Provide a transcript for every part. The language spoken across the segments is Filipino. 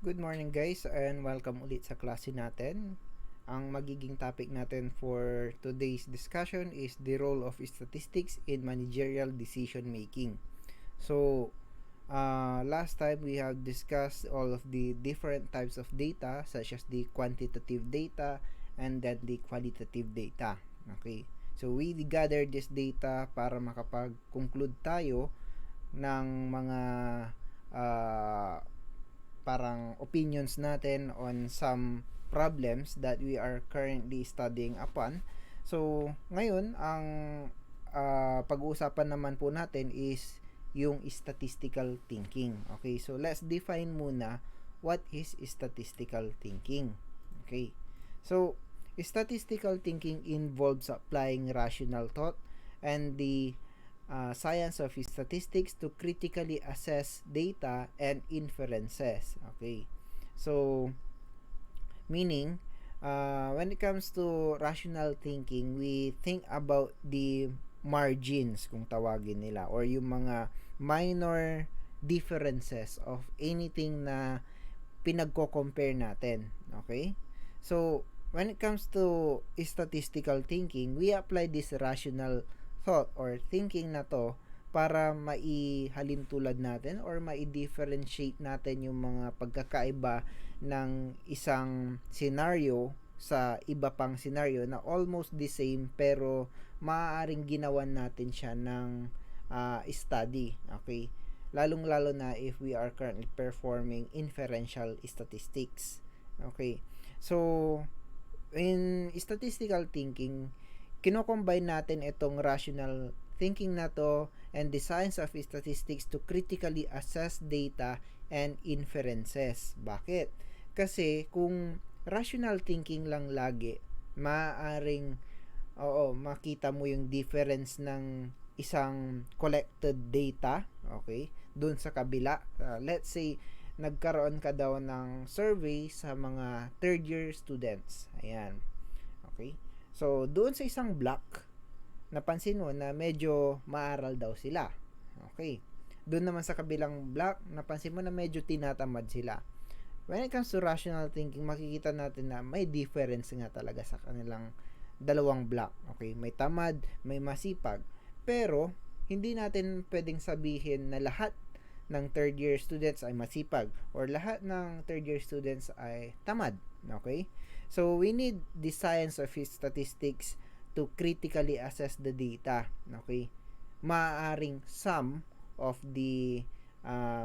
Good morning guys and welcome ulit sa klase natin. Ang magiging topic natin for today's discussion is the role of statistics in managerial decision making. So, last time we have discussed all of the different types of data such as the quantitative data and then the qualitative data. Okay. So, we gathered this data para makapag-conclude tayo ng mga uh, parang opinions natin on some problems that we are currently studying upon. So, ngayon, ang pag-uusapan naman po natin is yung statistical thinking. Okay, so let's define muna what is statistical thinking. Okay, so statistical thinking involves applying rational thought and the science of statistics to critically assess data and inferences. Okay. So, meaning, when it comes to rational thinking, we think about the margins, kung tawagin nila, or yung mga minor differences of anything na pinagko-compare natin. Okay? So, when it comes to statistical thinking, we apply this rational thought or thinking na to para maihalin tulad natin or mai-differentiate natin yung mga pagkakaiba ng isang scenario sa iba pang scenario na almost the same pero maaaring ginawan natin siya ng study. Okay? Lalong-lalo na if we are currently performing inferential statistics. Okay? So, in statistical thinking, kino-combine natin itong rational thinking na to and the science of statistics to critically assess data and inferences. Bakit? Kasi kung rational thinking lang lagi, maaaring makita mo yung difference ng isang collected data, okay, doon sa kabila. Let's say, nagkaroon ka daw ng survey sa mga third year students. Ayan. Okay? So, doon sa isang block, napansin mo na medyo maaral daw sila. Okay. Doon naman sa kabilang block, napansin mo na medyo tinatamad sila. When it comes to rational thinking, makikita natin na may difference nga talaga sa kanilang dalawang block. Okay, may tamad, may masipag. Pero, hindi natin pwedeng sabihin na lahat ng third year students ay masipag or lahat ng third year students ay tamad. Okay? So, we need the science of statistics to critically assess the data. Okay? Maaaring some of the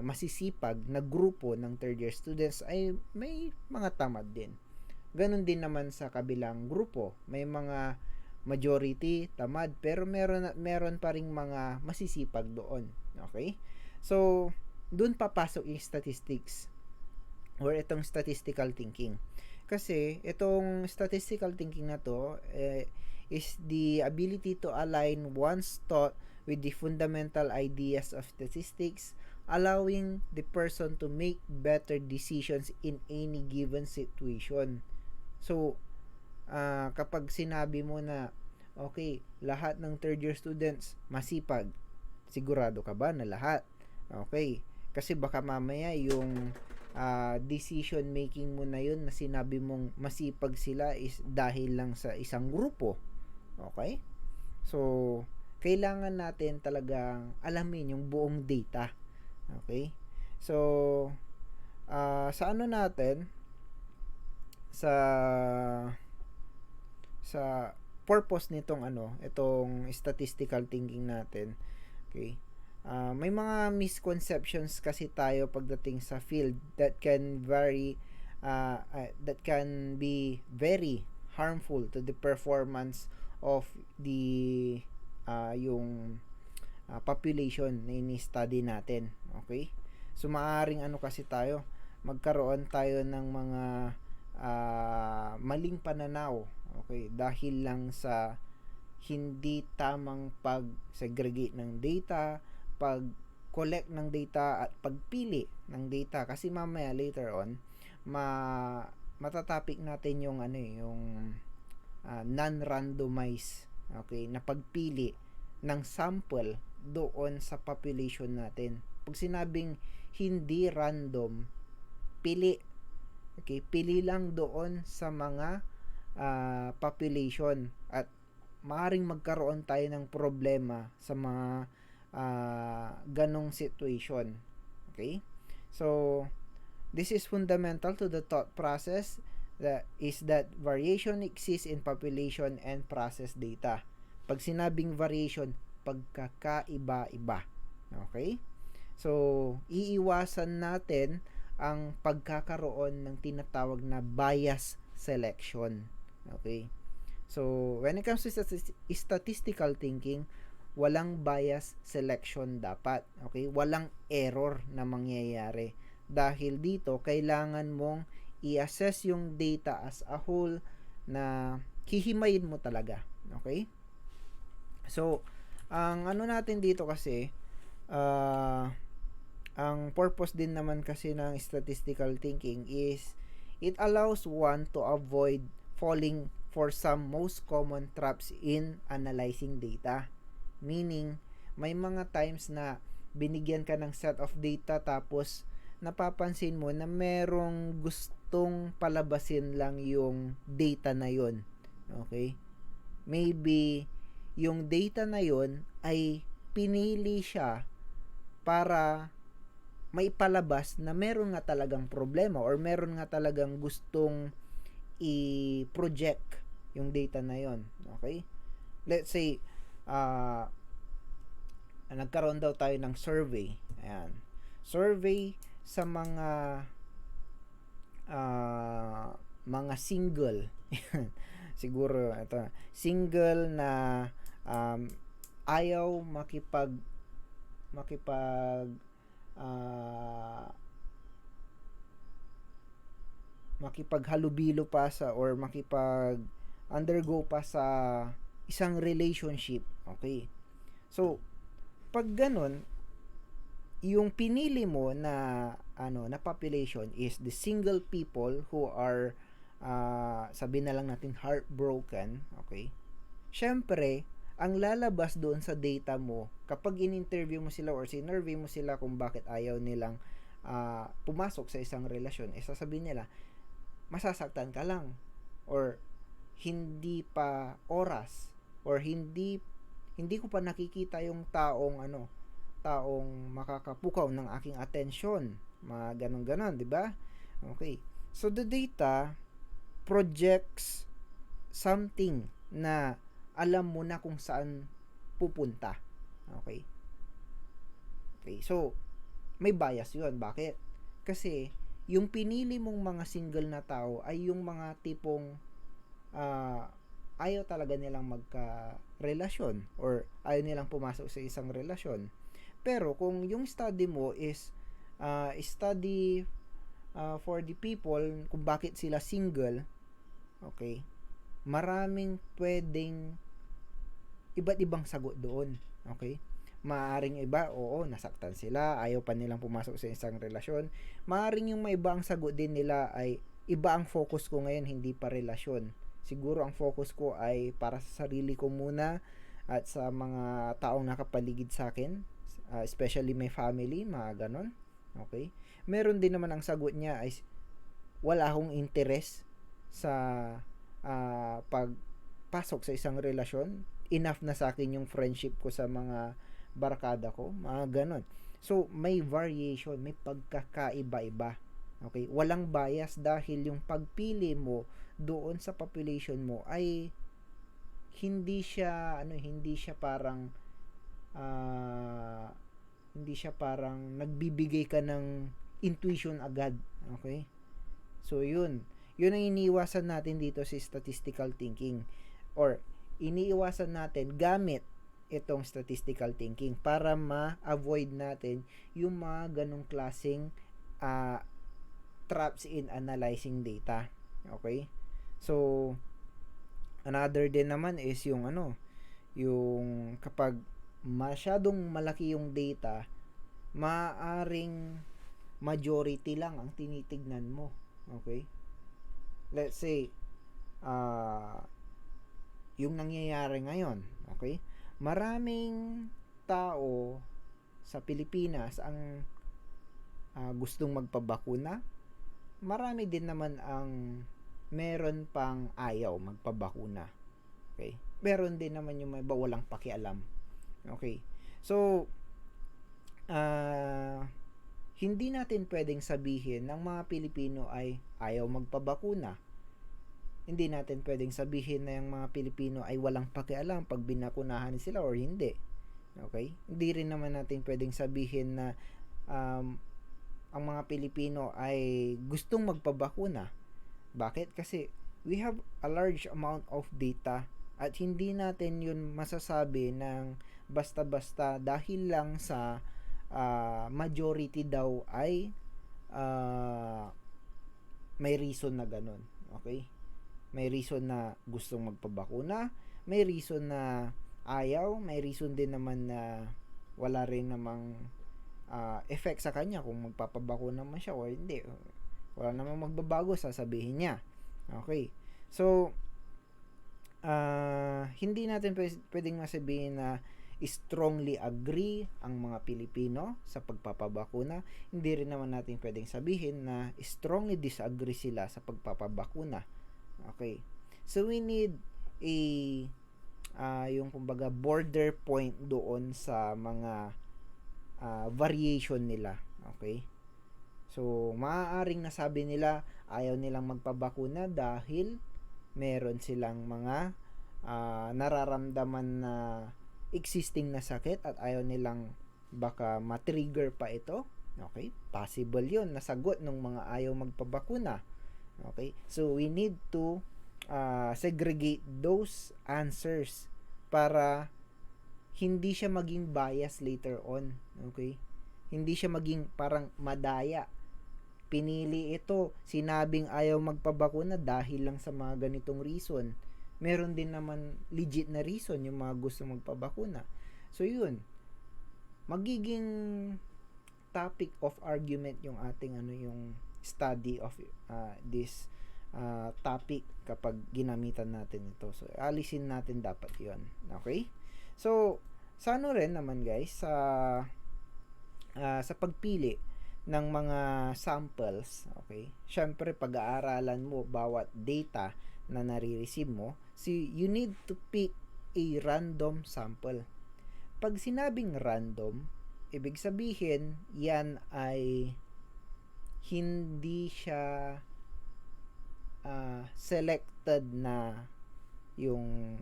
masisipag na grupo ng third year students ay may mga tamad din. Ganon din naman sa kabilang grupo. May mga majority tamad pero meron pa ring mga masisipag doon. Okay? So, doon papasok yung statistics or itong statistical thinking. Kasi itong statistical thinking na to is the ability to align one's thought with the fundamental ideas of statistics, allowing the person to make better decisions in any given situation. So, kapag sinabi mo na, okay, lahat ng third year students masipag, sigurado ka ba na lahat? Okay, kasi baka mamaya yung decision making mo na yun na sinabi mong masipag sila is dahil lang sa isang grupo. Okay? So, kailangan natin talagang alamin yung buong data. Okay? So, sa ano natin, sa purpose nitong itong statistical thinking natin, okay? May mga misconceptions kasi tayo pagdating sa field that can be very harmful to the performance of the yung population na ini-study natin. Okay? So, maaaring kasi tayo, magkaroon tayo ng mga maling pananaw. Okay? Dahil lang sa hindi tamang pag-segregate ng data, pag-collect ng data at pagpili ng data. Kasi mamaya later on, matatopic natin yung non-randomized, okay, na pagpili ng sample doon sa population natin. Pag sinabing hindi random, pili Okay, pili lang doon sa mga population at maaring magkaroon tayo ng problema sa mga ganong situation. Okay? So, this is fundamental to the thought process that variation exists in population and process data. Pag sinabing variation, pagkakaiba-iba. Okay? So, iiwasan natin ang pagkakaroon ng tinatawag na bias selection. Okay? So, when it comes to statistical thinking, walang bias selection dapat. Okay? Walang error na mangyayari. Dahil dito, kailangan mong i-assess yung data as a whole na hihimayin mo talaga. Okay? So, ang ano natin dito kasi, ang purpose din naman kasi ng statistical thinking is it allows one to avoid falling for some most common traps in analyzing data. Meaning, may mga times na binigyan ka ng set of data tapos napapansin mo na merong gustong palabasin lang yung data na yon. Okay? Maybe yung data na yon ay pinili siya para may palabas na meron nga talagang problema or meron nga talagang gustong i-project yung data na yon. Okay? Let's say, nagkaroon daw tayo ng survey. Ayan. Survey sa mga single. Siguro ito, single na ayaw makipaghalubilo pa sa or undergo pa sa isang relationship. Okay. So, pag ganun, yung pinili mo na na population is the single people who are sabihin na lang natin heartbroken. Okay. Syempre, ang lalabas doon sa data mo kapag in-interview mo sila or sinurvey mo sila kung bakit ayaw nilang pumasok sa isang relasyon, sasabihin nila masasaktan ka lang or hindi pa oras or hindi ko pa nakikita yung taong makakapukaw ng aking atensyon, mga ganon, di ba? Okay. So the data projects something na alam mo na kung saan pupunta. Okay? Okay, so may bias 'yun. Bakit? Kasi yung pinili mong mga single na tao ay yung mga tipong ayaw talaga nilang magka-relasyon or ayaw nilang pumasok sa isang relasyon. Pero kung yung study mo is study for the people kung bakit sila single, okay, maraming pwedeng iba't ibang sagot doon. Okay? Maaring iba, oo, nasaktan sila, ayaw pa nilang pumasok sa isang relasyon. Maaring yung may iba ang sagot din nila ay iba ang focus ko ngayon, hindi pa relasyon. Siguro ang focus ko ay para sa sarili ko muna at sa mga taong nakapaligid sa akin, especially my family, mga ganon. Okay? Meron din naman ang sagot niya ay wala akong interest sa pagpasok sa isang relasyon. Enough na sa akin yung friendship ko sa mga barkada ko, mga ganon. So, may variation, may pagkakaiba-iba. Okay? Walang bias dahil yung pagpili mo doon sa population mo ay hindi siya parang nagbibigay ka ng intuition agad. Okay? So, yun ang iniiwasan natin dito sa statistical thinking or iniiwasan natin gamit itong statistical thinking para ma-avoid natin yung mga ganong klaseng traps in analyzing data. Okay? So, another din naman is yung yung kapag masyadong malaki yung data, maaring majority lang ang tinitignan mo. Okay? Let's say, yung nangyayari ngayon, okay? Maraming tao sa Pilipinas ang gustong magpabakuna, marami din naman ang meron pang ayaw magpabakuna. Okay? Meron din naman yung may walang pakialam. Okay? So, hindi natin pwedeng sabihin ng mga Pilipino ay ayaw magpabakuna. Hindi natin pwedeng sabihin na yung mga Pilipino ay walang pakialam pag binakunahan sila or hindi. Okay? Hindi rin naman natin pwedeng sabihin na ang mga Pilipino ay gustong magpabakuna. Bakit? Kasi we have a large amount of data at hindi natin yun masasabi ng basta-basta dahil lang sa majority daw ay may reason na ganun. Okay? May reason na gustong magpabakuna, may reason na ayaw, may reason din naman na wala rin namang effect sa kanya kung magpapabakuna man siya o hindi. Wala namang magbabago, sasabihin niya. Okay. So, hindi natin pwedeng masabihin na strongly agree ang mga Pilipino sa pagpapabakuna. Hindi rin naman natin pwedeng sabihin na strongly disagree sila sa pagpapabakuna. Okay. So, we need yung kumbaga border point doon sa mga variation nila. Okay. So, maaaring nasabi nila ayaw nilang magpabakuna dahil meron silang mga nararamdaman na existing na sakit at ayaw nilang baka matrigger pa ito. Okay? Possible yun. Nasagot ng mga ayaw magpabakuna. Okay? So, we need to segregate those answers para hindi siya maging bias later on. Okay? Hindi siya maging parang madaya. Pinili ito, sinabing ayaw magpabakuna dahil lang sa mga ganitong reason. Meron din naman legit na reason yung mga gusto magpabakuna. So yun, magiging topic of argument yung ating yung study of this topic kapag ginamitan natin ito. So alisin natin dapat yun. Okay? So sa rin naman guys, sa pagpili ng mga samples, okay? Syempre pag-aaralan mo bawat data na nare-receive mo, so you need to pick a random sample. Pag sinabing random, ibig sabihin yan ay hindi siya selected na yung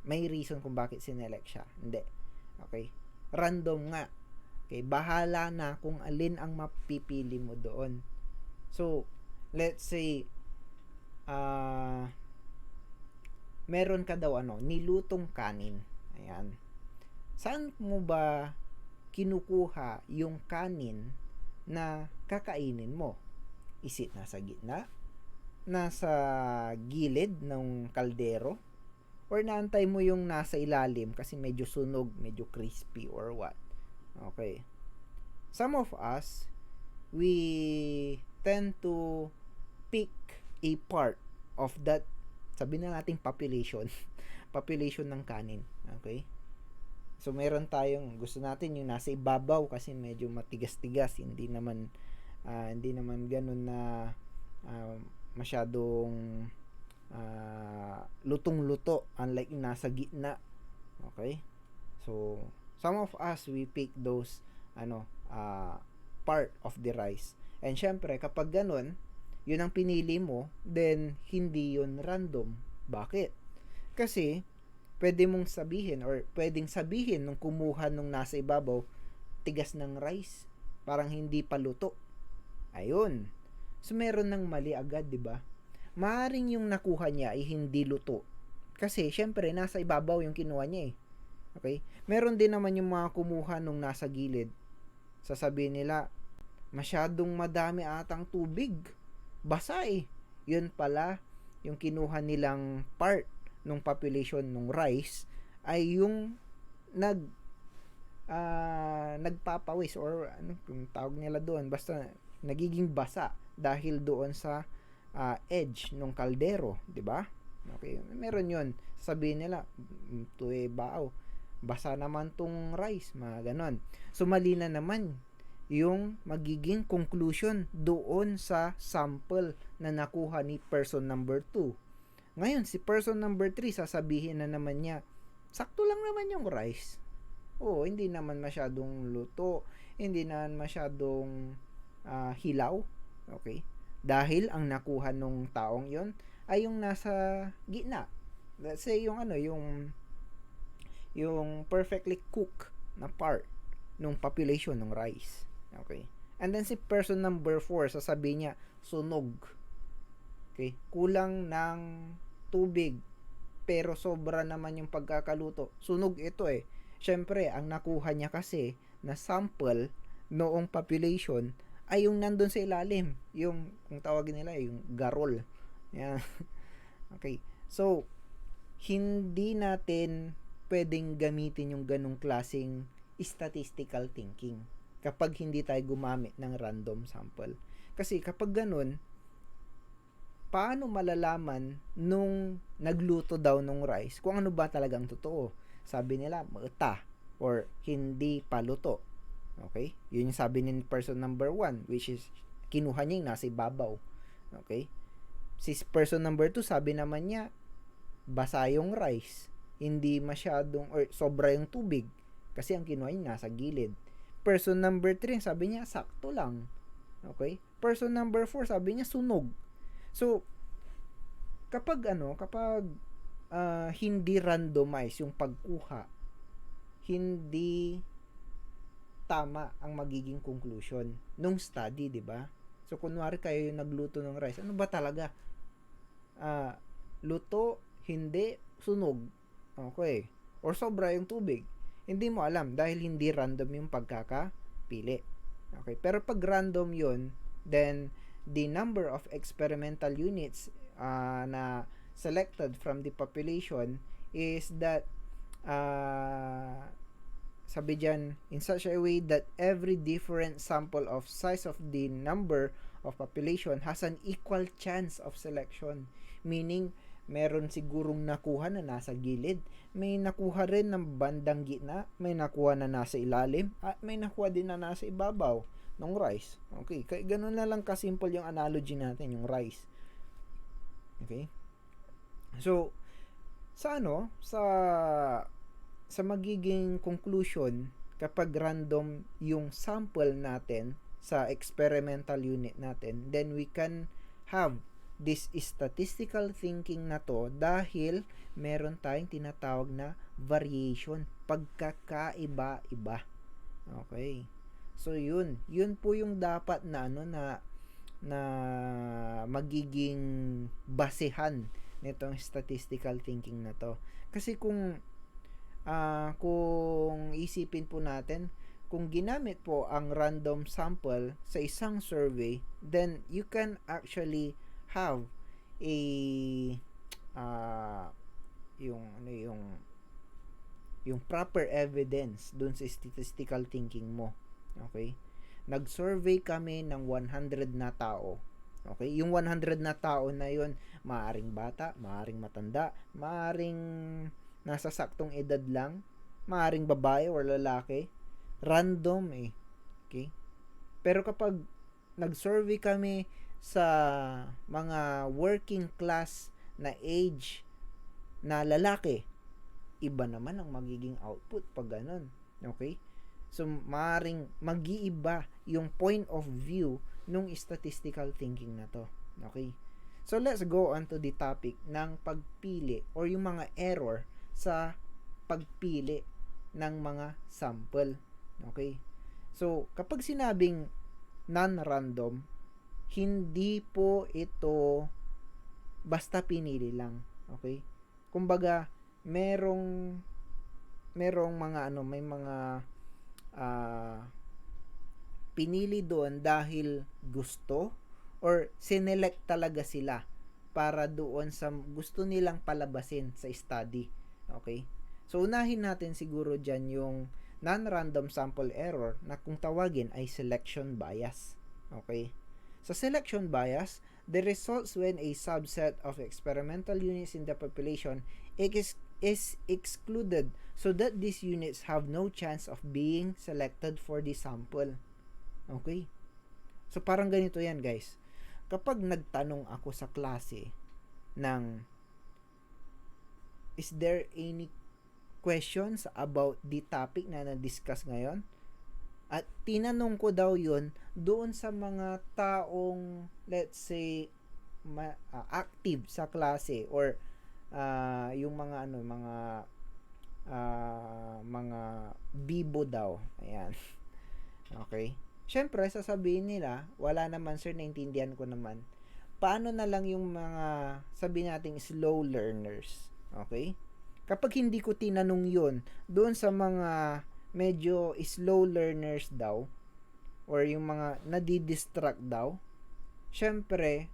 may reason kung bakit sinelect siya. Hindi. Okay? Random nga. Okay, bahala na kung alin ang mapipili mo doon. So, let's say meron ka daw nilutong kanin. Ayan. Saan mo ba kinukuha yung kanin na kakainin mo? Is it nasa gitna? Nasa gilid ng kaldero? Or naantay mo yung nasa ilalim kasi medyo sunog, medyo crispy or what? Okay. Some of us, we tend to pick a part of that, sabi na nating population, population ng kanin. Okay? So, meron tayong, gusto natin yung nasa ibabaw kasi medyo matigas-tigas, hindi naman ganun na masyadong lutong-luto, unlike yung nasa gitna. Okay? So, some of us, we pick those part of the rice. And syempre, kapag ganun, yun ang pinili mo, then hindi yun random. Bakit? Kasi, pwede mong sabihin or pwedeng sabihin nung kumuha nung nasa ibabaw, tigas ng rice. Parang hindi pa luto. Ayun. So, meron ng mali agad, di ba? Maaring yung nakuha niya ay hindi luto. Kasi, syempre, nasa ibabaw yung kinuha niya eh. Okay? Meron din naman yung mga kumuha nung nasa gilid. Sasabihin nila, masyadong madami atang tubig. Basa eh. Yun pala, yung kinuha nilang part ng population ng rice ay yung nagpapawis or yung tawag nila doon. Basta nagiging basa dahil doon sa edge ng kaldero. Diba? Okay. Meron yun. Sabihin nila, basa naman tong rice, mga ganon. So, mali na naman. yung magiging conclusion doon sa sample na nakuha ni person number 2. Ngayon, si person number 3, sasabihin na naman niya, sakto lang naman yung rice. Oo, hindi naman masyadong luto, hindi naman masyadong hilaw. Okay? Dahil ang nakuha nung taong yon ay yung nasa gitna. Let's say yung yung perfectly cooked na part ng population ng rice. Okay? And then si person number 4, sasabihin niya, sunog. Okay? Kulang ng tubig, pero sobra naman yung pagkakaluto. Sunog ito eh. Syempre, ang nakuha niya kasi na sample noong population ay yung nandun sa ilalim. Yung, kung tawagin nila, yung garol. Yeah. Okay. So, hindi natin pwedeng gamitin yung ganong klaseng statistical thinking kapag hindi tayo gumamit ng random sample. Kasi kapag ganun, paano malalaman nung nagluto daw nung rice kung ano ba talagang totoo? Sabi nila, maata or hindi paluto. Okay? Yun yung sabi ni person number 1, which is kinuha niya yung nasa ibabaw. Okay? Si person number 2, sabi naman niya, basa yung rice. Hindi masyadong, or sobra yung tubig. Kasi ang kinuha niya nasa gilid. Person number 3, sabi niya, sakto lang. Okay? Person number 4, sabi niya, sunog. So, kapag hindi randomize yung pagkuha, hindi tama ang magiging conclusion nung study, di ba? So, kunwari kayo yung nagluto ng rice, ano ba talaga? Luto, hindi, sunog. Okay. Or sobra yung tubig. Hindi mo alam dahil hindi random yung pagkakapili. Okay. Pero pag random yun, then the number of experimental units na selected from the population is that sabi dyan, in such a way that every different sample of size of the number of population has an equal chance of selection. Meaning, meron sigurong nakuha na nasa gilid, may nakuha rin ng bandang gitna, may nakuha na nasa ilalim, at may nakuha din na nasa ibabaw ng rice. Okay, kaya ganun na lang kasimple yung analogy natin, yung rice. Okay? So, sa magiging conclusion kapag random yung sample natin sa experimental unit natin, then we can have this statistical thinking na to dahil meron tayong tinatawag na variation, pagkakaiba-iba. Okay. So yun po yung dapat na na magiging basehan nitong statistical thinking na to. Kasi kung isipin po natin, kung ginamit po ang random sample sa isang survey, then you can actually have a yung proper evidence dun sa statistical thinking mo. Okay? Nag-survey kami ng 100 na tao. Okay? Yung 100 na tao na yun, maaring bata, maaring matanda, maaring nasa saktong edad lang, maaring babae or lalaki, random eh. Okay? Pero kapag nag-survey kami sa mga working class na age na lalaki, iba naman ang magiging output pag ganun. Okay? So, maaring mag-iiba yung point of view nung statistical thinking na to. Okay? So, let's go on to the topic ng pagpili or yung mga error sa pagpili ng mga sample. Okay? So, kapag sinabing non-random, hindi po ito basta pinili lang. Okay? Kumbaga, merong mga may mga pinili doon dahil gusto or sinelect talaga sila para doon sa gusto nilang palabasin sa study. Okay? So, unahin natin siguro dyan yung non-random sample error na kung tawagin ay selection bias. Okay? Sa selection bias, the results when a subset of experimental units in the population is excluded so that these units have no chance of being selected for the sample. Okay? So, parang ganito yan, guys. Kapag nagtanong ako sa klase ng, is there any questions about the topic na na-discuss ngayon? At tinanong ko daw yun doon sa mga taong, let's say, active sa klase, or yung mga mga bibo daw. Ayan. Okay? Siyempre, sasabihin nila, wala naman sir, naintindihan ko naman. Paano na lang yung mga, sabi nating slow learners? Okay? Kapag hindi ko tinanong yun, doon sa mga medyo slow learners daw, or yung mga nadidistract daw, syempre,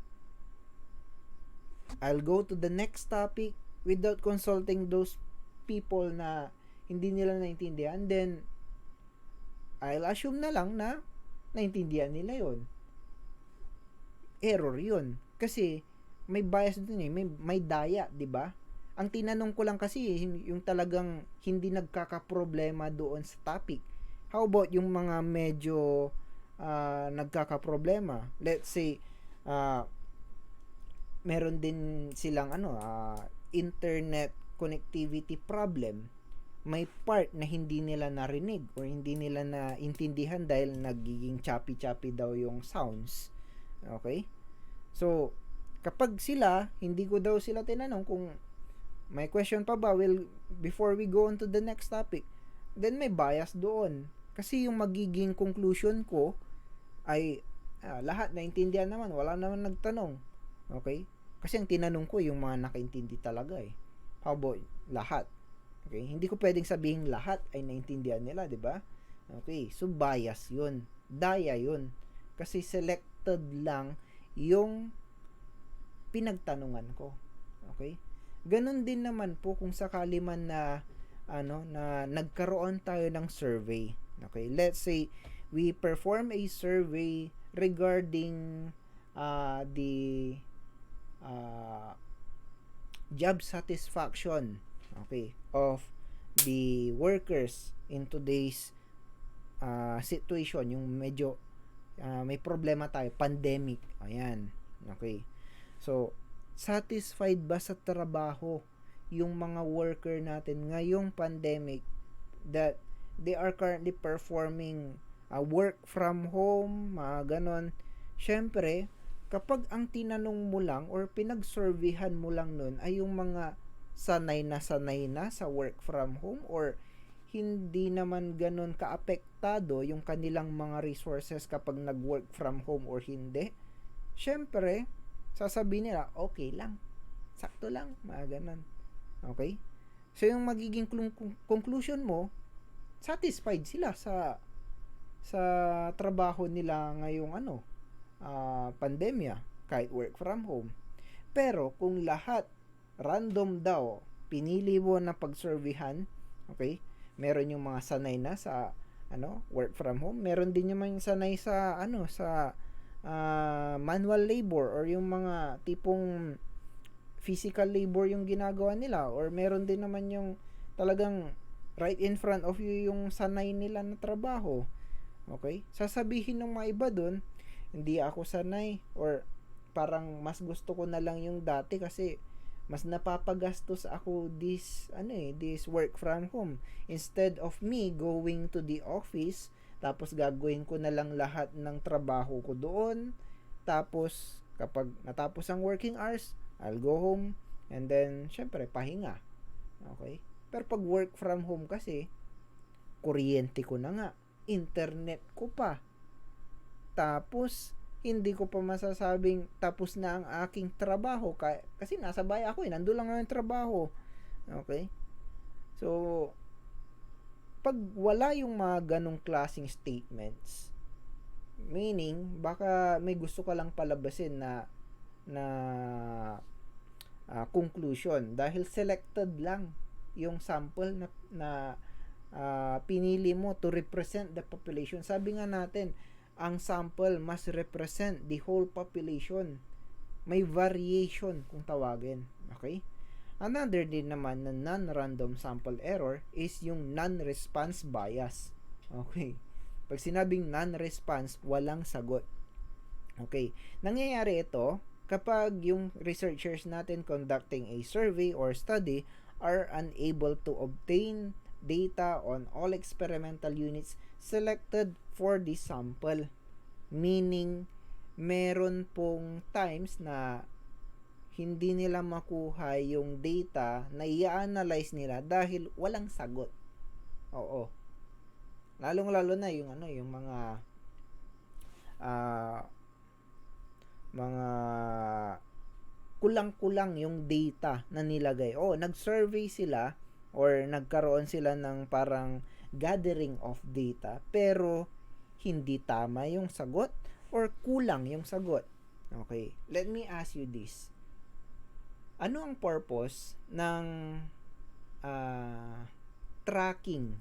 I'll go to the next topic without consulting those people na hindi nila naintindihan, then I'll assume na lang na naintindihan nila yon. Error yun. Kasi may bias dun eh, may daya, di ba? Ang tinanong ko lang kasi yung talagang hindi nagkakaproblema doon sa topic. How about yung mga medyo nagkakaproblema? Let's say meron din silang internet connectivity problem. May part na hindi nila narinig or hindi nila naintindihan dahil nagiging choppy-choppy daw yung sounds. Okay? So, kapag sila, hindi ko daw sila tinanong kung may question pa ba, before we go on to the next topic, then may bias doon. Kasi yung magiging conclusion ko ay lahat naintindihan naman, wala naman nagtanong. Okay? Kasi ang tinanong ko yung mga nakaintindi talaga eh. How about lahat? Okay? Hindi ko pwedeng sabihin lahat ay naintindihan nila, di ba? Okay, so bias 'yun. Daya 'yun. Kasi selected lang yung pinagtanungan ko. Okay? Ganun din naman po kung sakali man na na nagkaroon tayo ng survey. Okay? Let's say we perform a survey regarding the job satisfaction, okay, of the workers in today's situation, yung medyo may problema tayo, pandemic. Ayan. Okay. So, satisfied ba sa trabaho yung mga worker natin ngayong pandemic that they are currently performing work from home, mga ganon. Syempre, kapag ang tinanong mo lang or pinag-surveyhan mo lang nun ay yung mga sanay na sa work from home, or hindi naman ganun kaapektado yung kanilang mga resources kapag nag-work from home or hindi, syempre, sasabihin nila, okay lang, sakto lang, mga ganun. Okay? So, yung magiging conclusion mo, satisfied sila sa trabaho nila ngayong pandemya, kahit work from home. Pero kung lahat random daw pinili mo na pag-surveyhan, okay, meron yung mga sanay na sa work from home, meron din yung sanay sa sa manual labor, or yung mga tipong physical labor yung ginagawa nila, or meron din naman yung talagang right in front of you yung sanay nila na trabaho. Okay? Sasabihin ng mga iba doon, hindi ako sanay, or parang mas gusto ko na lang yung dati kasi mas napapagastos ako this work from home, instead of me going to the office, tapos gagawin ko na lang lahat ng trabaho ko doon, tapos kapag natapos ang working hours, I'll go home, and then syempre pahinga. Okay? Pero pag work from home kasi, kuryente ko na nga, internet ko pa, tapos hindi ko pa masasabing tapos na ang aking trabaho kasi nasa bahay ako nandun lang ang trabaho. Okay? So, pag wala yung mga ganong klaseng statements, meaning baka may gusto ka lang palabasin na conclusion dahil selected lang yung sample na pinili mo to represent the population. Sabi nga natin, ang sample must represent the whole population. May variation kung tawagin. Okay? Another din naman na non-random sample error is yung non-response bias. Okay? Pag sinabing non-response, walang sagot. Okay. Nangyayari ito kapag yung researchers natin conducting a survey or study are unable to obtain data on all experimental units selected for this sample. Meaning, meron pong times na hindi nila makuha yung data na i-analyze nila dahil walang sagot. Oo. Lalong-lalo na yung yung mga kulang-kulang yung data na nilagay. Nag-survey sila or nagkaroon sila ng parang gathering of data pero hindi tama yung sagot or kulang yung sagot. Okay, let me ask you this. Ano ang purpose ng tracking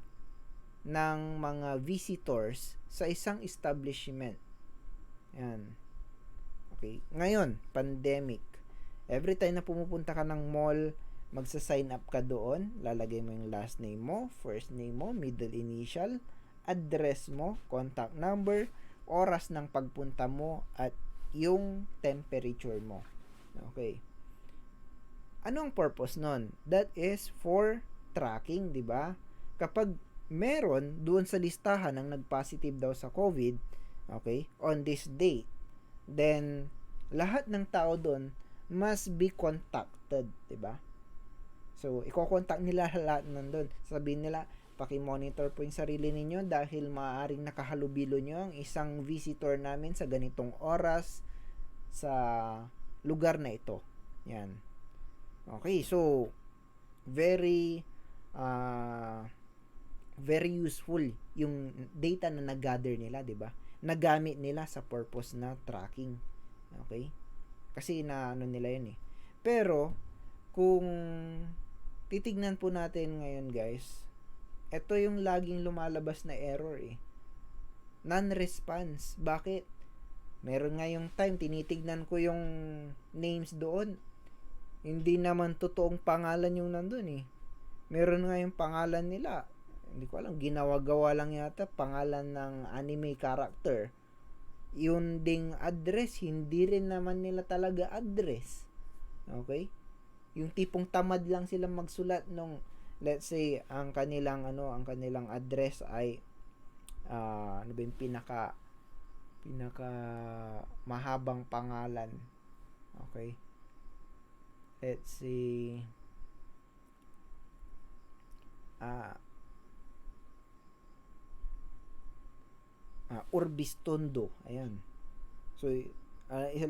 ng mga visitors sa isang establishment? Yan. Okay. Ngayon, pandemic. Every time na pumupunta ka ng mall, magsa-sign up ka doon, lalagay mo yung last name mo, first name mo, middle initial, address mo, contact number, oras ng pagpunta mo, at yung temperature mo. Okay. Ano ang purpose nun? That is for tracking, di ba? Kapag meron doon sa listahan ng nag-positive daw sa COVID, okay, on this date, then lahat ng tao doon must be contacted, 'di ba? So, i-contact nila lahat nandun. Sabihin nila, paki-monitor po yung sarili ninyo dahil maaaring nakahalubilo nyo ang isang visitor namin sa ganitong oras sa lugar na ito. Yan. Okay, so very useful yung data na nag-gather nila, 'di ba? Nagamit nila sa purpose na tracking. Okay? Kasi nila yun eh. Pero kung titignan po natin ngayon, guys, ito yung laging lumalabas na error eh. Non-response. Bakit? Meron nga yung time, tinitignan ko yung names doon. Hindi naman totoong pangalan yung nandun eh. Meron nga yung pangalan nila. Hindi ko alam, ginawa-gawa lang yata pangalan ng anime character. Yun ding address, hindi rin naman nila talaga address. Okay? Yung tipong tamad lang silang magsulat nung, let's say, ang kanilang address ay ano ba yung pinaka mahabang pangalan. Okay? Let's see, Orbistondo. Ayan. So,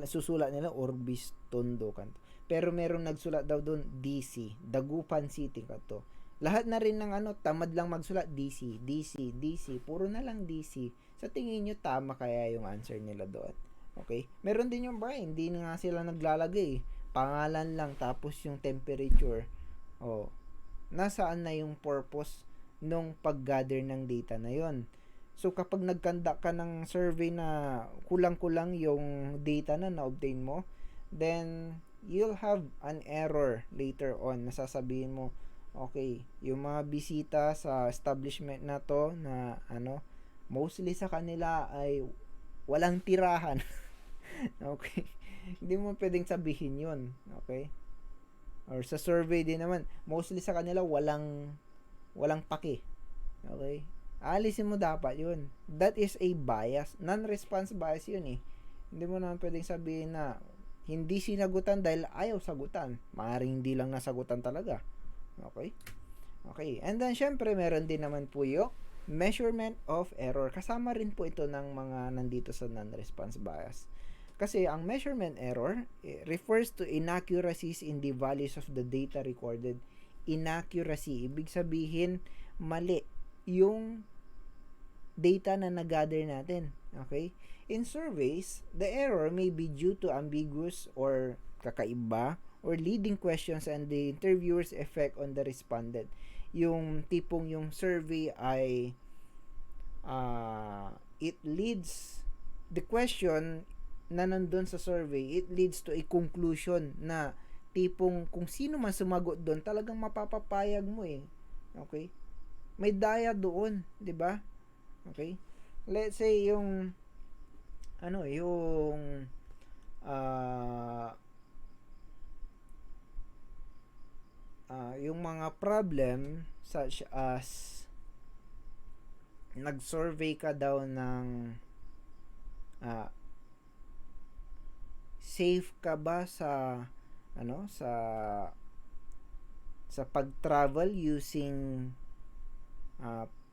susulat nila Orbistondo kanto. Pero merong nagsulat daw doon DC, Dagupan City kanto. Lahat na rin ng tamad lang magsulat DC, DC, DC, puro na lang DC. Sa tingin nyo tama kaya yung answer nila doon? Okay? Meron din yung hindi nga sila naglalagay. Pangalan lang tapos yung temperature. Nasaan na yung purpose nung pag-gather ng data na yon? So, kapag nag-conduct ka ng survey na kulang-kulang yung data na na-obtain mo, then, you'll have an error later on. Nasasabihin mo, okay, yung mga bisita sa establishment na to, na mostly sa kanila ay walang tirahan. Okay? Hindi mo pwedeng sabihin yun. Okay? Or sa survey din naman, mostly sa kanila walang pake. Okay? Alisin mo dapat yun. That is a bias. Non-response bias yun eh. Hindi mo naman pwedeng sabihin na hindi sinagutan dahil ayaw sagutan. Maaaring hindi lang nasagutan talaga. Okay? Okay. And then, syempre, meron din naman po yung measurement of error. Kasama rin po ito ng mga nandito sa non-response bias. Kasi ang measurement error refers to inaccuracies in the values of the data recorded. Inaccuracy. Ibig sabihin, mali yung data na nag-gather natin. Okay? In surveys, the error may be due to ambiguous or kakaiba or leading questions and the interviewer's effect on the respondent. Yung tipong yung survey ay it leads the question na nandun sa survey, it leads to a conclusion na tipong kung sino man sumagot doon, talagang mapapapayag mo eh. Okay? May daya doon, 'di ba? Okay? let's say yung yung uh, yung mga problem such as nag-survey ka daw ng uh, safe ka ba sa sa pag-travel using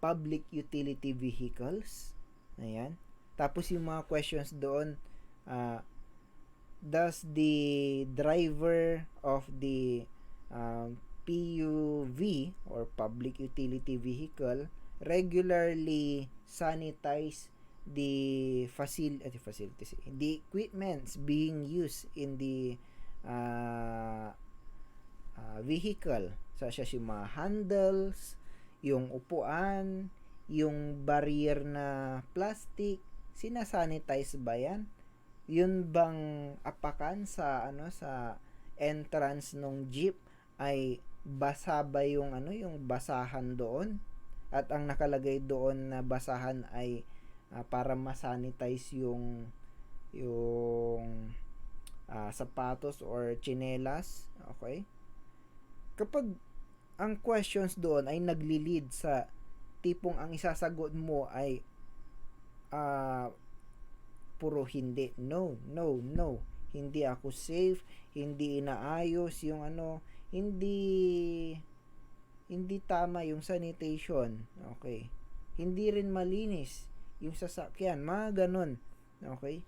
public utility vehicles. Ayan. Tapos yung mga questions doon, uh, does the driver of the PUV or public utility vehicle regularly sanitize the facilities, the equipments being used in the vehicle, such as yung mga handles, yung upuan, yung barrier na plastic, sinasanitize ba yan? Yun bang apakan sa sa entrance ng jeep ay basa ba yung yung basahan doon? At ang nakalagay doon na basahan ay para masanitize yung sapatos or tsinelas. Okay? Kapag ang questions doon ay nagli-lead sa tipong ang isasagot mo ay puro hindi, no, no, no, hindi ako safe, hindi inaayos yung hindi tama yung sanitation, okay, hindi rin malinis yung sasakyan, mga ganun, okay,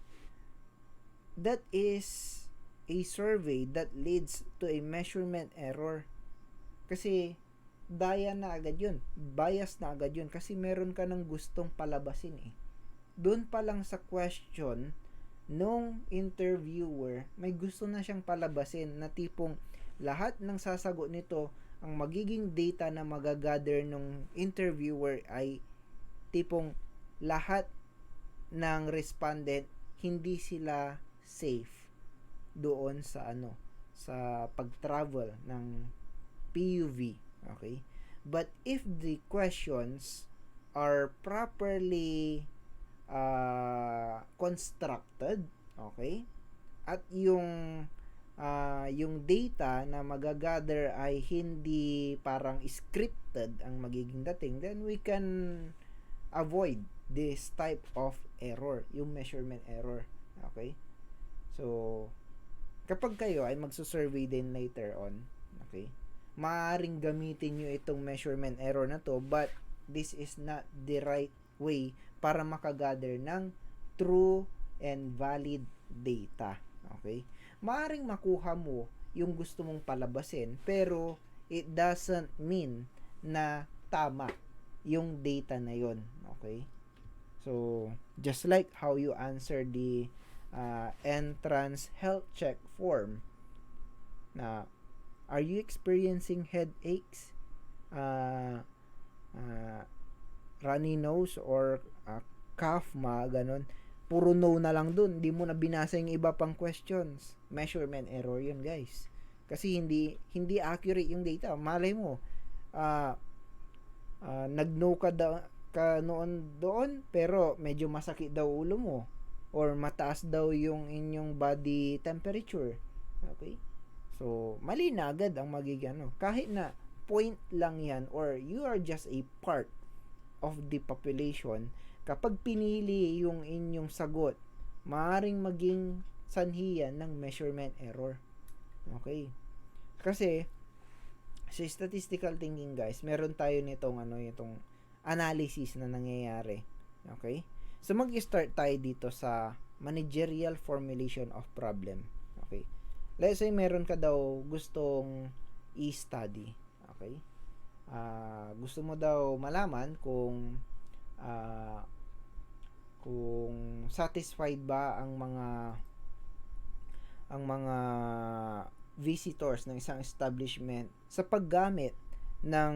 that is a survey that leads to a measurement error. Kasi daya na agad yun, bias na agad yun, kasi meron ka ng gustong palabasin eh. Doon pa lang sa question nung interviewer, may gusto na siyang palabasin na tipong lahat ng sasagot nito, ang magiging data na magagather ng interviewer ay tipong lahat ng respondent hindi sila safe doon sa sa pag-travel ng PUV, okay? But if the questions are properly constructed, okay? At yung data na magagather ay hindi parang scripted ang magiging dating, then we can avoid this type of error, yung measurement error, okay? So, kapag kayo ay magsusurvey din later on, okay, maaaring gamitin nyo itong measurement error na to, but this is not the right way para makagather ng true and valid data. Okay? Maaaring makuha mo yung gusto mong palabasin, pero it doesn't mean na tama yung data na yon. Okay? So, just like how you answer the entrance health check form na are you experiencing headaches, runny nose, or cough, mga ganon, puro no na lang dun, hindi mo na binasa yung iba pang questions. Measurement error yun, guys, kasi hindi accurate yung data. Malay mo nag-no ka noon doon, pero medyo masakit daw ulo mo, or mataas daw yung inyong body temperature. Okay? So, mali na agad ang magiging kahit na point lang yan, or you are just a part of the population, kapag pinili yung inyong sagot, maaaring maging sanhiyan ng measurement error. Okay? Kasi, sa statistical thinking, guys, meron tayo nitong itong analysis na nangyayari. Okay? So, mag-start tayo dito sa managerial formulation of problem. Okay? Let's say meron ka daw gustong i-study. Okay? Gusto mo daw malaman kung satisfied ba ang mga visitors ng isang establishment sa paggamit ng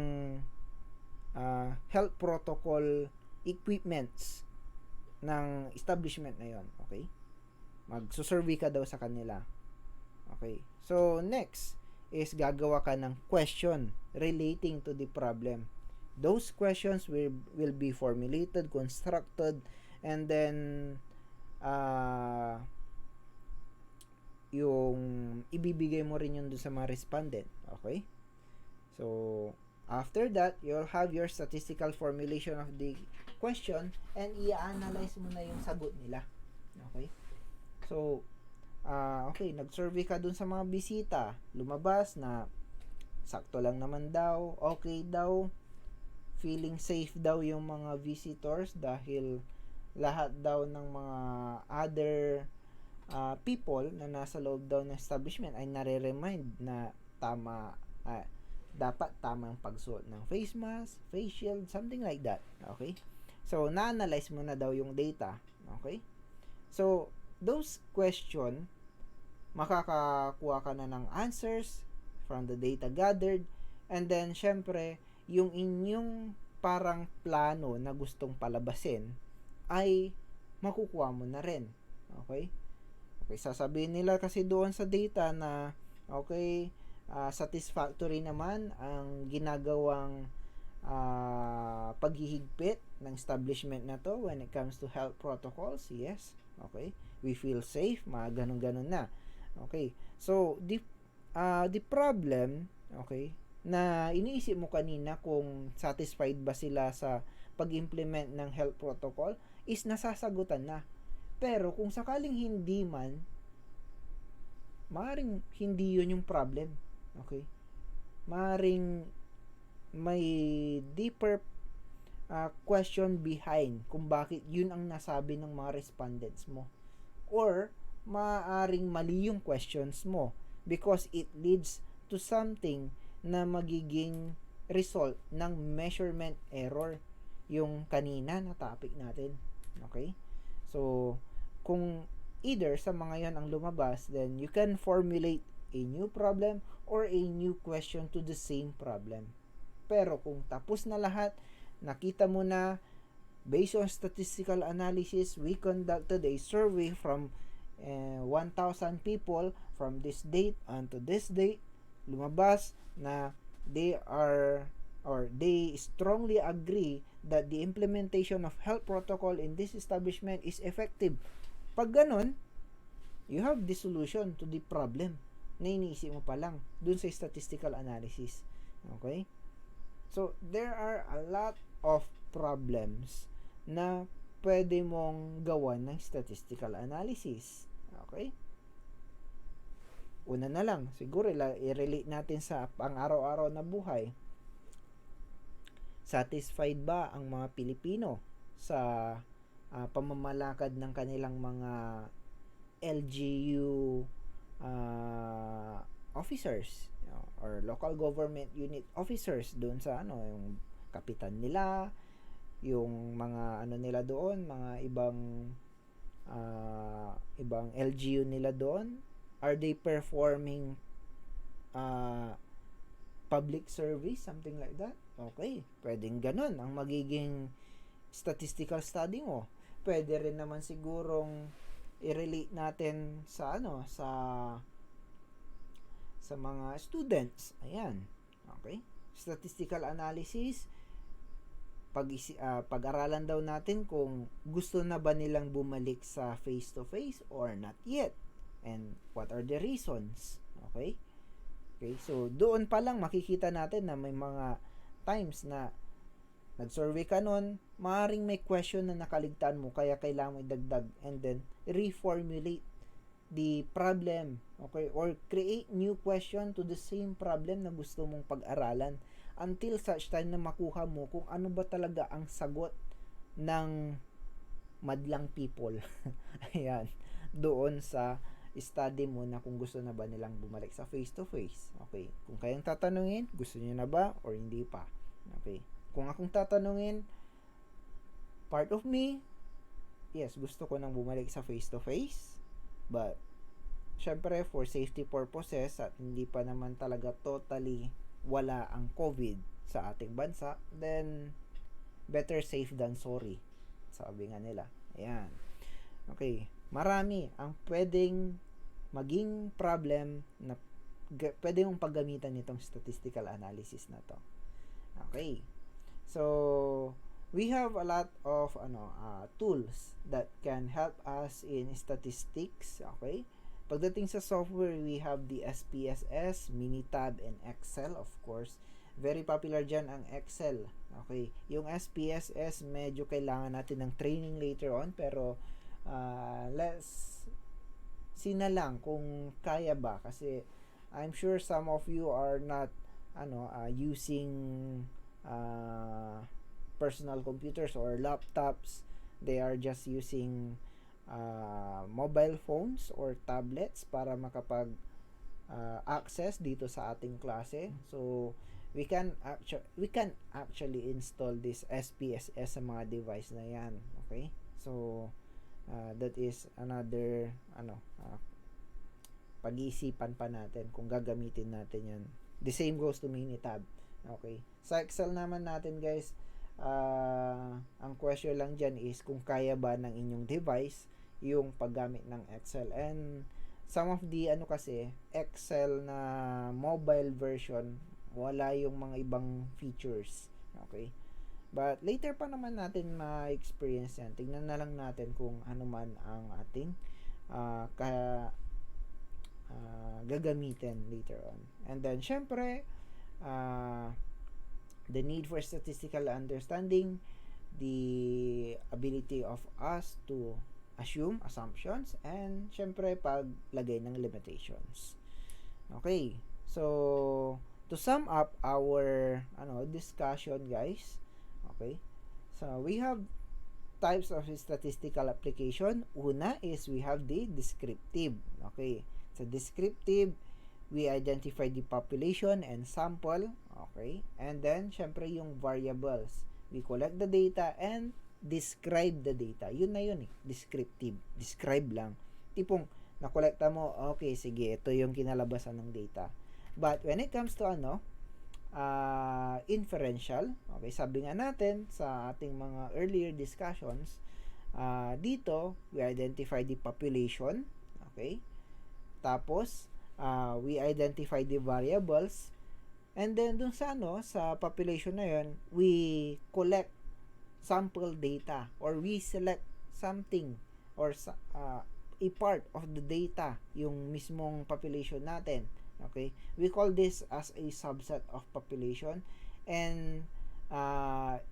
health protocol equipments ng establishment na yon. Okay? Magsusurvey ka daw sa kanila. Okay. So, next is gagawa ka ng question relating to the problem. Those questions will be formulated, constructed And then, yung ibibigay mo rin yun dun sa mga respondent. Okay? So, after that, you'll have your statistical formulation of the question and i-analyze mo na yung sagot nila. Okay? So, okay, nag-survey ka dun sa mga bisita. Lumabas na sakto lang naman daw, okay daw, feeling safe daw yung mga visitors dahil lahat daw ng mga other people na nasa loob daw ng establishment ay nare-remind na dapat tamang pagsuot ng face mask, face shield, something like that. Okay? So, na-analyze mo na daw yung data. Okay? So, those question, makakakuha ka na ng answers from the data gathered, and then, syempre, yung inyong parang plano na gustong palabasin ay makukuha mo na rin. Okay? Okay, sasabihin nila kasi doon sa data na okay, satisfactory naman ang ginagawang paghihigpit ng establishment na to when it comes to health protocols. Yes, okay, we feel safe, mga ganun-ganun na. Okay, so the problem, okay, na iniisip mo kanina kung satisfied ba sila sa pag-implement ng health protocol is nasasagutan na. Pero kung sakaling hindi man, maaaring hindi yun yung problem. Okay? Maaaring may deeper question behind kung bakit yun ang nasabi ng mga respondents mo. Or, maaaring mali yung questions mo because it leads to something na magiging result ng measurement error, yung kanina na topic natin. Okay? So, kung either sa mga yan ang lumabas, then you can formulate a new problem or a new question to the same problem. Pero kung tapos na lahat, nakita mo na, based on statistical analysis, we conducted a survey from 1,000 people from this date unto this date, lumabas na they are or they strongly agree that the implementation of health protocol in this establishment is effective. Pag ganun, you have the solution to the problem na iniisip mo pa lang dun sa statistical analysis. Okay? So, there are a lot of problems na pwede mong gawan ng statistical analysis. Okay? Una na lang, siguro i-relate natin sa pang-araw-araw na buhay. Satisfied ba ang mga Pilipino sa pamamalakad ng kanilang mga LGU officers or local government unit officers doon sa yung kapitan nila, yung mga nila doon, mga ibang LGU nila doon, are they performing public service, something like that? Okay, pwedeng ganun ang magiging statistical study mo. Pwede rin naman sigurong i-relate natin sa sa mga students. Ayan. Okay? Statistical analysis, pag-aralan daw natin kung gusto na ba nilang bumalik sa face-to-face or not yet. And what are the reasons? Okay? Okay, so doon pa lang makikita natin na may mga times na nag-survey ka nun, maaaring may question na nakaligtaan mo, kaya kailangan mo idagdag and then reformulate the problem, okay, or create new question to the same problem na gusto mong pag-aralan until such time na makuha mo kung ano ba talaga ang sagot ng madlang people. Ayan, doon sa study mo na kung gusto na ba nilang bumalik sa face-to-face. Okay, kung kayang tatanungin, gusto niyo na ba or hindi pa? Okay, kung akong tatanungin, part of me, yes, gusto ko nang bumalik sa face-to-face, but syempre for safety purposes at hindi pa naman talaga totally wala ang COVID sa ating bansa, then better safe than sorry, sabi nga nila. Ayan. Okay, marami ang pwedeng maging problem na pwede mong paggamitan nitong statistical analysis na to. Okay, so we have a lot of tools that can help us in statistics, okay? Pagdating sa software, we have the SPSS, Minitab, and Excel, of course. Very popular dyan ang Excel, okay? Yung SPSS, medyo kailangan natin ng training later on, pero let's see na lang kung kaya ba, kasi I'm sure some of you are not using personal computers or laptops. They are just using mobile phones or tablets para makapag access dito sa ating klase. So we can actually install this SPSS sa mga device na yan, okay? So that is another pag-iisipan pa natin kung gagamitin natin yan. The same goes to Minitab. Okay. Sa Excel naman natin, guys, ang question lang dyan is kung kaya ba ng inyong device yung paggamit ng Excel. And some of the kasi Excel na mobile version, wala yung mga ibang features. Okay. But later pa naman natin ma-experience yan. Tignan na lang natin kung ano man ang ating gagamitin later on. And then, syempre, the need for statistical understanding, the ability of us to assume assumptions, and syempre, paglagay ng limitations. Okay. So, to sum up our discussion, guys, okay, so we have types of statistical application. Una is we have the descriptive. Okay. So, descriptive, we identify the population and sample. Okay. And then, syempre, yung variables. We collect the data and describe the data. Yun na yun eh. Descriptive. Describe lang. Tipong, nakolekta mo, okay, sige, ito yung kinalabasan ng data. But, when it comes to inferential, okay, sabi nga natin sa ating mga earlier discussions, dito, we identify the population, okay, tapos, we identify the variables, and then dun sa sa population na yun, we collect sample data, or we select something, or a part of the data, yung mismong population natin. Okay, we call this as a subset of population, and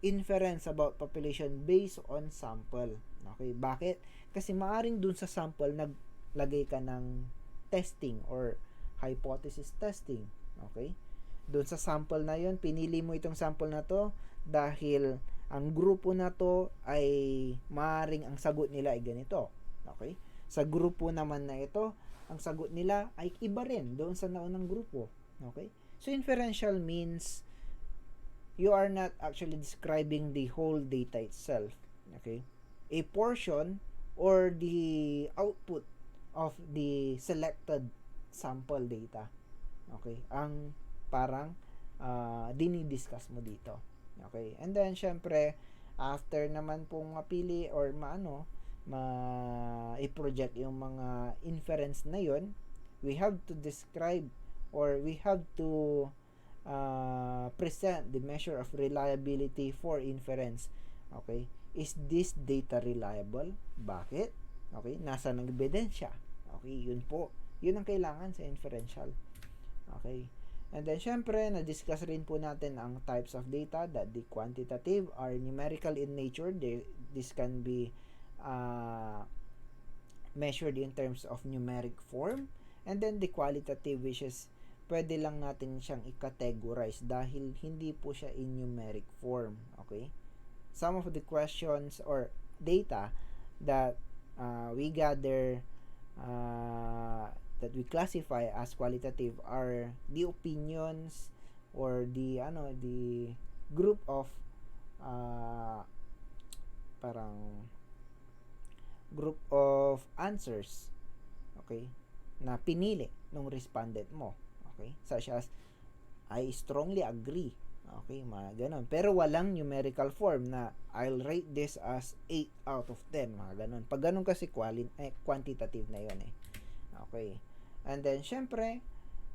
inference about population based on sample. Okay, bakit? Kasi maaring dun sa sample naglagay ka ng testing or hypothesis testing. Okay, dun sa sample na yon, pinili mo itong sample na to dahil ang grupo na to ay maaring ang sagot nila ay ganito. Okay, sa grupo naman na ito, ang sagot nila ay iba rin doon sa naunang grupo. Okay? So, inferential means you are not actually describing the whole data itself. Okay? A portion or the output of the selected sample data. Okay? Ang parang dinidiscuss mo dito. Okay? And then, syempre, after naman pong mapili or i-project yung mga inference na yon, we have to describe or we have to present the measure of reliability for inference. Okay? Is this data reliable? Bakit? Okay? Nasa ng ebidensya? Okay? Yun po. Yun ang kailangan sa inferential. Okay? And then, syempre, na-discuss rin po natin ang types of data, that the quantitative are numerical in nature. This can be measured in terms of numeric form, and then the qualitative, which is pwede lang natin siyang i-categorize dahil hindi po siya in numeric form. Okay, some of the questions or data that we gather that we classify as qualitative are the opinions or the group of parang group of answers, okay, na pinili ng respondent mo. Okay, such as I strongly agree. Okay, mga ganon. Pero walang numerical form na I'll rate this as 8 out of 10, mga ganon. Pag ganon kasi quantitative na yon eh. Okay. And then syempre,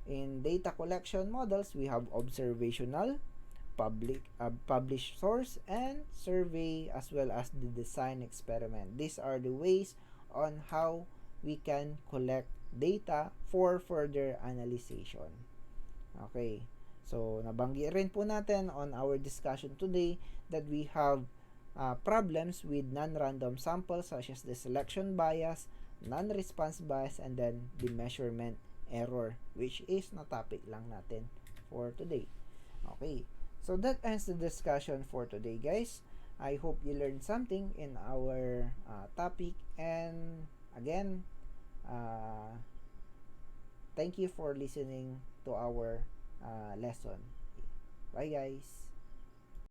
in data collection models, we have observational, published source, and survey, as well as the design experiment. These are the ways on how we can collect data for further analysis. Okay. So, nabanggit rin po natin on our discussion today that we have problems with non-random samples such as the selection bias, non-response bias, and then the measurement error, which is na topic lang natin for today. Okay. So, that ends the discussion for today, guys. I hope you learned something in our topic. And again, thank you for listening to our lesson. Bye, guys.